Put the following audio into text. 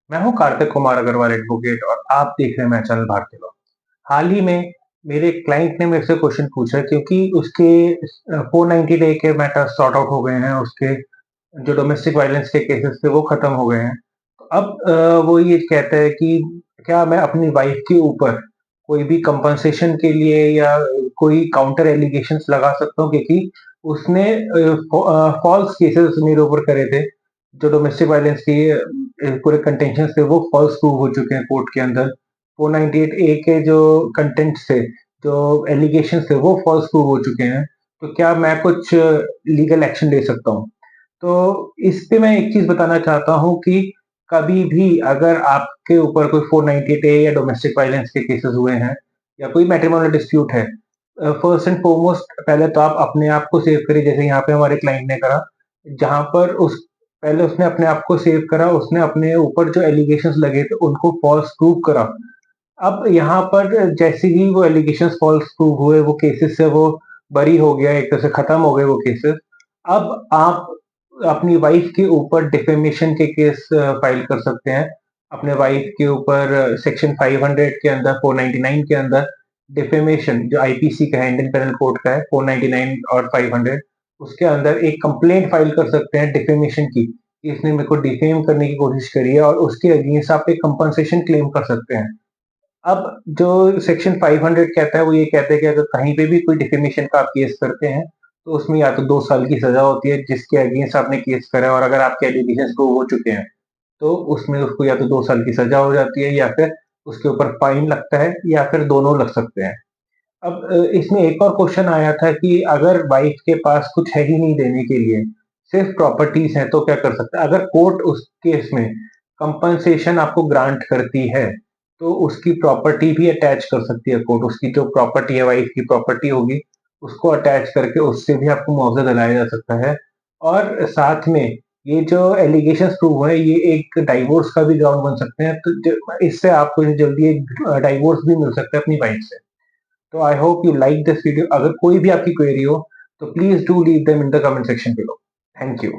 मैं हूँ कार्तिक कुमार अग्रवाल एडवोकेट और आप देख रहे हैं मैं चैनल भारतीय लॉ। हाल ही में मेरे क्लाइंट ने मेरे से क्वेश्चन पूछा क्योंकि उसके 490 डे के मैटर सॉर्ट आउट हो गए हैं, उसके जो डोमेस्टिक वायलेंस के केसेस थे वो खत्म हो गए हैं। तो अब वो ये कहता है कि क्या मैं अपनी वाइफ के ऊपर कोई भी कंपनसेशन के लिए या कोई काउंटर एलिगेशंस लगा सकता हूँ, क्योंकि उसने फॉल्स केसेस मेरे ऊपर करे थे। जो डोमेस्टिक वायलेंस की पूरे कंटेंशंस थे वो फॉल्स प्रूव हो चुके हैं कोर्ट के अंदर। 498 ए के जो कंटेंट्स थे, जो एलिगेशंस थे वो फॉल्स प्रूव हो चुके हैं। तो क्या मैं कुछ लीगल एक्शन ले सकता हूँ? तो इस पे मैं एक चीज़ बताना चाहता हूँ कि कभी भी अगर आपके ऊपर कोई 498 ए या डोमेस्टिक वायलेंस के केसेस हुए हैं या कोई मैट्रिमोनियल डिस्प्यूट है, फर्स्ट एंड फॉरमोस्ट पहले तो आप अपने आप को सेव करिए, जैसे यहाँ पे हमारे क्लाइंट ने करा। जहाँ पर उस पहले उसने अपने आप को सेव करा, उसने अपने ऊपर जो एलिगेशंस लगे थे उनको फॉल्स प्रूव करा। अब यहाँ पर जैसे ही वो एलिगेशंस फॉल्स प्रूव हुए, वो केसेस से वो बरी हो गया, एक तरह से खत्म हो गए वो केसेस। अब आप अपनी वाइफ के ऊपर डिफेमेशन के केस फाइल कर सकते हैं। अपने वाइफ के ऊपर सेक्शन 500 के अंदर, 499 के अंदर डिफेमेशन, जो आईपीसी का है, इंडियन पेनल कोड का है, 499 और 500, उसके अंदर एक कंप्लेंट फाइल कर सकते हैं डिफेमेशन की, कि इसने मेरे को डिफेम करने की कोशिश करी है, और उसके अगेंस्ट आप एक कंपनसेशन क्लेम कर सकते हैं। अब जो सेक्शन 500 कहता है वो ये कहता है कि अगर कहीं पे भी कोई डिफेमेशन का आप केस करते हैं, तो उसमें या तो 2 साल की सज़ा होती है जिसके अगेंस्ट आपने केस करा है, और अगर आपके एलिगेशंस प्रूव हो चुके हैं, तो उसमें उसको या तो 2 साल की सज़ा हो जाती है, या फिर उसके ऊपर फाइन लगता है, या फिर दोनों लग सकते हैं। अब इसमें एक और क्वेश्चन आया था कि अगर वाइफ के पास कुछ है ही नहीं देने के लिए, सिर्फ प्रॉपर्टीज़ हैं, तो क्या कर सकता है? अगर कोर्ट उस केस में कंपनसेशन आपको ग्रांट करती है, तो उसकी प्रॉपर्टी भी अटैच कर सकती है कोर्ट। उसकी जो प्रॉपर्टी है, वाइफ की प्रॉपर्टी होगी, उसको अटैच करके उससे भी आपको मुआवज़ा दिलाया जा सकता है। और साथ में ये जो एलिगेशंस प्रूव हुए हैं, ये एक डाइवोर्स का भी ग्राउंड बन सकते हैं, तो ज इससे आपको जल्दी एक डाइवोर्स भी मिल सकता है अपनी वाइफ से। तो I hope you like this video. अगर कोई भी आपकी क्वेरी हो, तो please do leave them in the comment section below. Thank you.